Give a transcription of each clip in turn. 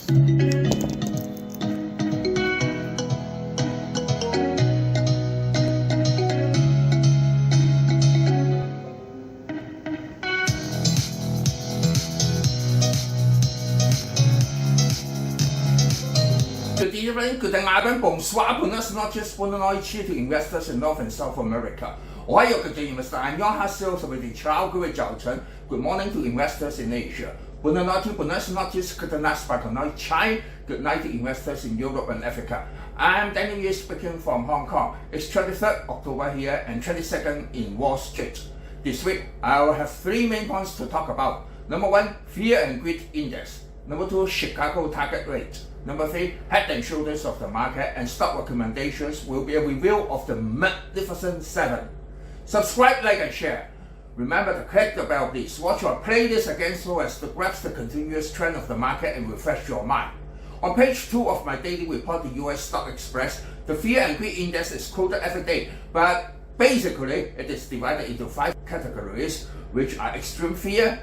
Good evening, good evening. Bonsoir, buenas noches, buenas noches to investors in North and South America. 我係 York EDT， Hamas and Israel 各位早晨。Good morning to investors in Asia. Buenas noches, good night, China. Good night to investors in Europe and Africa. I'm Daniel Ye speaking from Hong Kong. It's 23rd October here and 22nd in Wall Street. This week, I will have three main points to talk about. Number one, fear and greed index. Number two, Chicago target rate. Number three, head and shoulders of the market, and stock recommendations will be a review of the Magnificent Seven. Subscribe, like, and share. Remember to click the bell, please. Watch our playlist again so as to grasp the continuous trend of the market and refresh your mind. On page 2 of my daily report, the US Stock Express, the fear and greed index is quoted every day, but basically it is divided into 5 categories, which are extreme fear,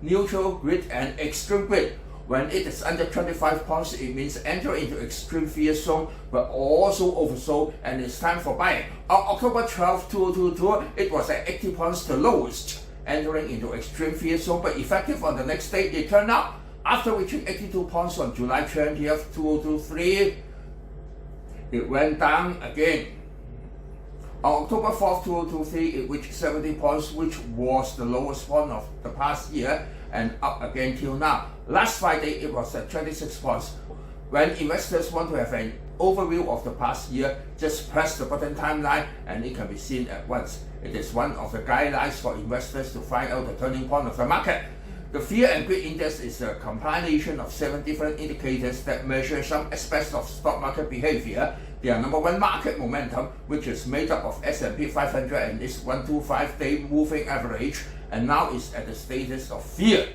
neutral greed, and extreme greed. When it is under 25 points, it means enter into extreme fear zone, but also oversold, and it's time for buying. On October 12, 2022, it was at 80 points, the lowest, entering into extreme fear zone, but effective on the next day, it turned out. After reaching 82 points on July 20th, 2023, it went down again. On October 4th, 2023, it reached 70 points, which was the lowest point of the past year, and up again till now. Last Friday, it was at 26 points. When investors want to have an overview of the past year, just press the button timeline and it can be seen at once. It is one of the guidelines for investors to find out the turning point of the market. The fear and greed index is a compilation of 7 different indicators that measure some aspects of stock market behavior. They are number one, market momentum, which is made up of S&P 500 and its 125-day moving average, and now is at the status of fear.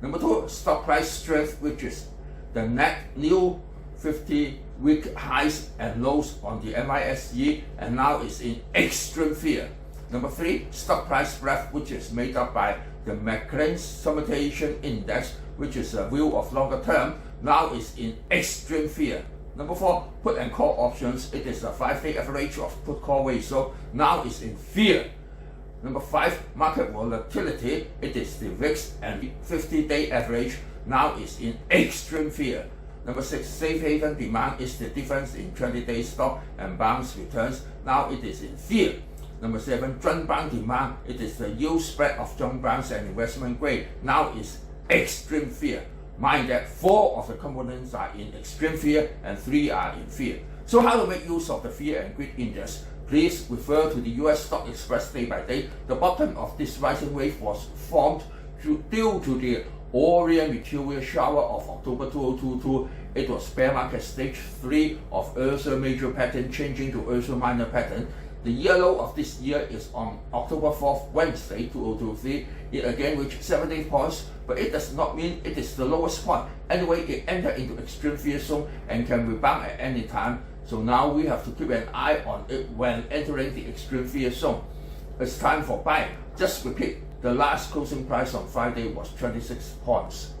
Number 2, stock price strength, which is the net new 50-week highs and lows on the MISE, and now is in extreme fear. Number 3, stock price breadth, which is made up by the McLean Summitation Index, which is a view of longer term, now is in extreme fear. Number 4, put and call options. It is a 5-day average of put-call ratio, now is in fear. Number 5, market volatility. It is the VIX and 50-day average, now is in extreme fear. Number 6, safe haven demand is the difference in 20-day stock and bonds returns, now it is in fear. Number 7, junk bond demand. It is the yield spread of junk bonds and investment grade, now is extreme fear. Mind that 4 of the components are in extreme fear and 3 are in fear. So how to make use of the fear and greed index? Please refer to the US Stock Express day by day. The bottom of this rising wave was formed due to the Orient meteor shower of October 2022. It was bear market stage 3 of Ursa major pattern changing to Ursa minor pattern. The year low of this year is on October 4th, Wednesday, 2023. It again reached 70 points, but it does not mean it is the lowest point. Anyway, it entered into extreme fear zone and can rebound at any time. So now we have to keep an eye on it when entering the extreme fear zone. It's time for buying. Just repeat, the last closing price on Friday was 26 points.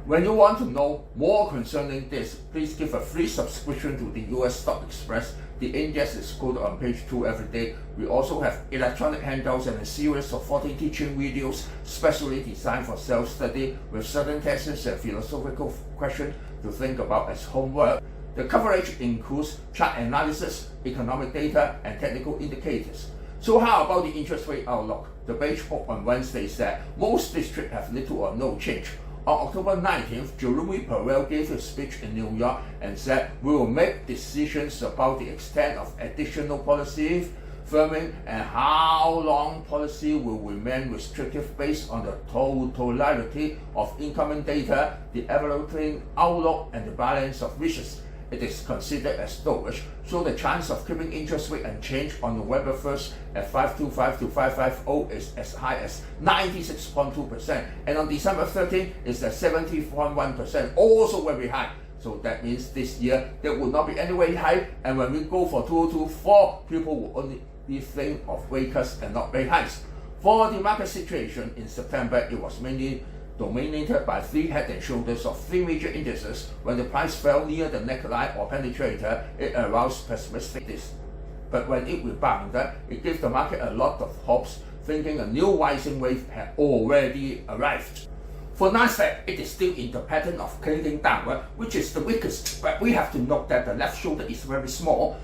When you want to know more concerning this, please give a free subscription to the US Stock Express. The index is quoted on page 2 every day. We also have electronic handouts and a series of 14 teaching videos specially designed for self-study with certain tests and philosophical questions to think about as homework. The coverage includes chart analysis, economic data, and technical indicators. So how about the interest rate outlook? The beige book on Wednesday said most districts have little or no change. On October 19th, Jerome Powell gave a speech in New York and said, "We will make decisions about the extent of additional policy firming and how long policy will remain restrictive based on the totality of incoming data, the evaluating outlook, and the balance of risks." It is considered as dovish, so the chance of keeping interest rate unchanged on November 1st at 5.25 to 5.50 is as high as 96.2%, and on December 13th is at 70.1%, also very high. So that means this year there will not be any rate hike, and when we go for 2024, people will only think of rate cuts and not rate hikes. For the market situation in September, it was mainly dominated by three head and shoulders of three major indices. When the price fell near the neckline or penetrator, it aroused pessimistic. But when it rebounded, it gave the market a lot of hopes, thinking a new rising wave had already arrived. For Nasdaq, it is still in the pattern of clinging downward, which is the weakest, but we have to note that the left shoulder is very small.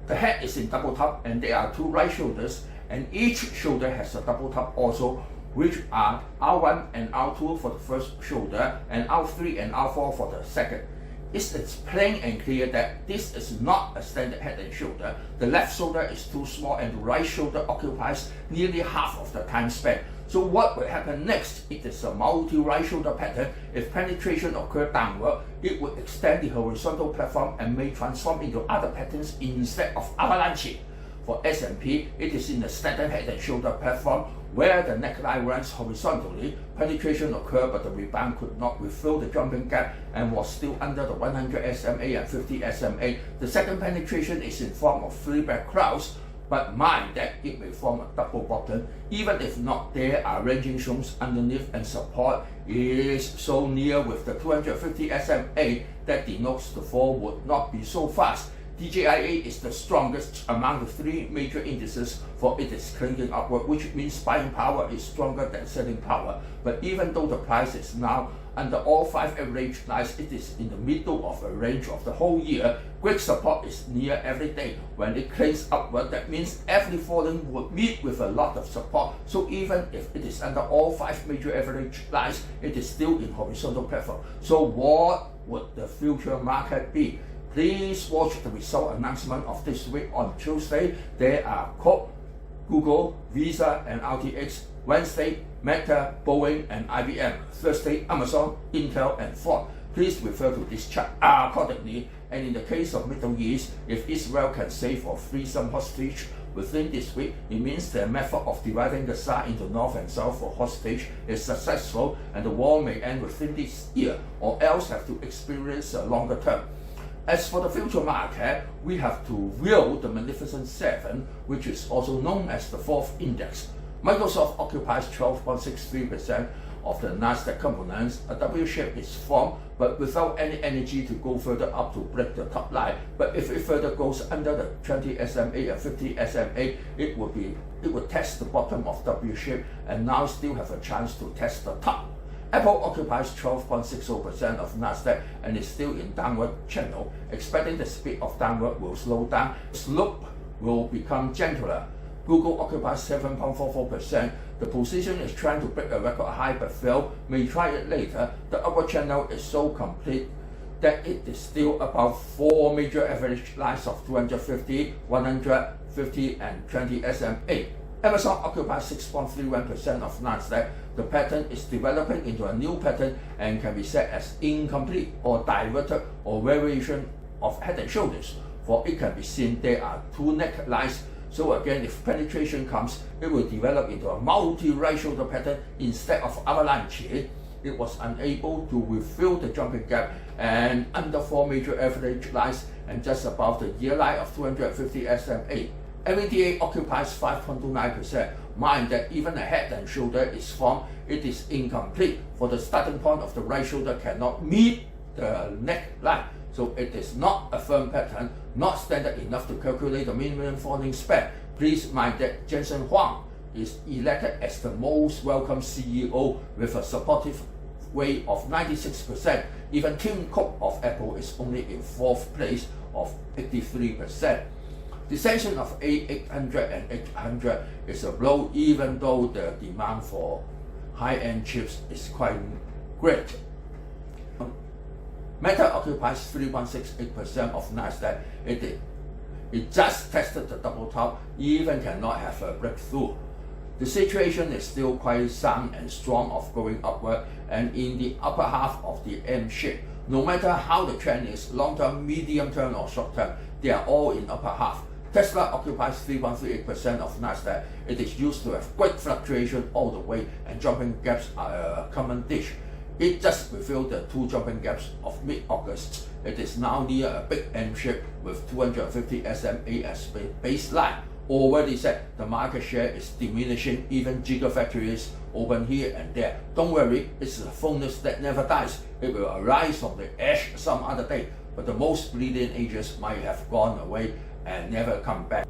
The head is in double top and there are two right shoulders, and each shoulder has a double top also, which are R1 and R2 for the first shoulder and R3 and R4 for the second. It's plain and clear that this is not a standard head and shoulder. The left shoulder is too small and the right shoulder occupies nearly half of the time span. So what will happen next? It is a multi-right shoulder pattern. If penetration occurs downward, it will extend the horizontal platform and may transform into other patterns instead of avalanche. For S&P, it is in the standard head and shoulder platform where the neckline runs horizontally. Penetration occurred, but the rebound could not refill the jumping gap and was still under the 100 SMA and 50 SMA. The second penetration is in form of three back clouds, but mind that it may form a double bottom. Even if not, there are ranging zones underneath and support is so near with the 250 SMA that denotes the fall would not be so fast. DJIA is the strongest among the three major indices, for it is clinging upward, which means buying power is stronger than selling power. But even though the price is now under all five average lines, it is in the middle of a range of the whole year. Great support is near every day. When it clings upward, that means every falling would meet with a lot of support. So even if it is under all five major average lines, it is still in horizontal platform. So what would the future market be? Please watch the result announcement of this week on Tuesday. There are Coke, Google, Visa, and RTX. Wednesday, Meta, Boeing, and IBM. Thursday, Amazon, Intel, and Ford. Please refer to this chart accordingly. And in the case of Middle East, if Israel can save or free some hostage within this week, it means their method of dividing Gaza into north and south for hostage is successful, and the war may end within this year, or else have to experience a longer term. As for the future market, we have to view the Magnificent Seven, which is also known as the fourth index. Microsoft occupies 12.63% of the Nasdaq components. A W shape is formed, but without any energy to go further up to break the top line. But if it further goes under the 20 SMA and 50 SMA, it would test the bottom of W shape and now still have a chance to test the top. Apple occupies 12.60% of Nasdaq and is still in downward channel, expecting the speed of downward will slow down. Slope will become gentler. Google occupies 7.44%. The position is trying to break a record high but fail. May try it later. The upward channel is so complete that it is still above four major average lines of 250, 150, and 20 SMA. Amazon occupies 6.31% of Nasdaq. The pattern is developing into a new pattern and can be said as incomplete or diverted or variation of head and shoulders. For it can be seen there are two neck lines. So again, if penetration comes, it will develop into a multi-right shoulder pattern instead of avalanche. It was unable to refill the jumping gap and under four major average lines and just above the year line of 250 SMA. NVDA occupies 5.29%. Mind that even a head and shoulder is formed, it is incomplete, for the starting point of the right shoulder cannot meet the neck line. So it is not a firm pattern, not standard enough to calculate the minimum falling span. Please mind that Jensen Huang is elected as the most welcome CEO with a supportive weight of 96%. Even Tim Cook of Apple is only in fourth place of 83%. The session of A800 and 800 is a blow, even though the demand for high-end chips is quite great. Meta occupies 3.68% of Nasdaq. It just tested the double top, even cannot have a breakthrough. The situation is still quite sound and strong of going upward and in the upper half of the M shape. No matter how the trend is, long-term, medium-term, or short-term, they are all in upper half. Tesla occupies 3.38% of Nasdaq. It is used to have great fluctuation all the way, and jumping gaps are a common dish. It just refilled the two jumping gaps of mid-August. It is now near a big M shape with 250 SMA as baseline. Already said the market share is diminishing. Even gigafactories open here and there. Don't worry, it's a phonus that never dies. It will arise from the ash some other day, but the most brilliant ages might have gone away and never come back.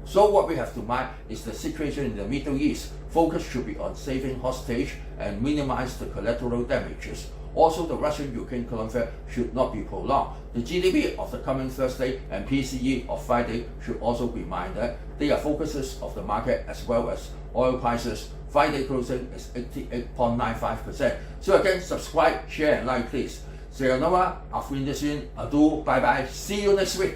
So what we have to mind is the situation in the Middle East. Focus should be on saving hostage and minimize the collateral damages. Also, the Russian-Ukraine conflict should not be prolonged. The GDP of the coming Thursday and PCE of Friday should also be minded. They are focuses of the market as well as oil prices. Friday closing is 88.95%. So again, subscribe, share and like please. Sayonara, auf Wiedersehen, adieu, bye bye, see you next week.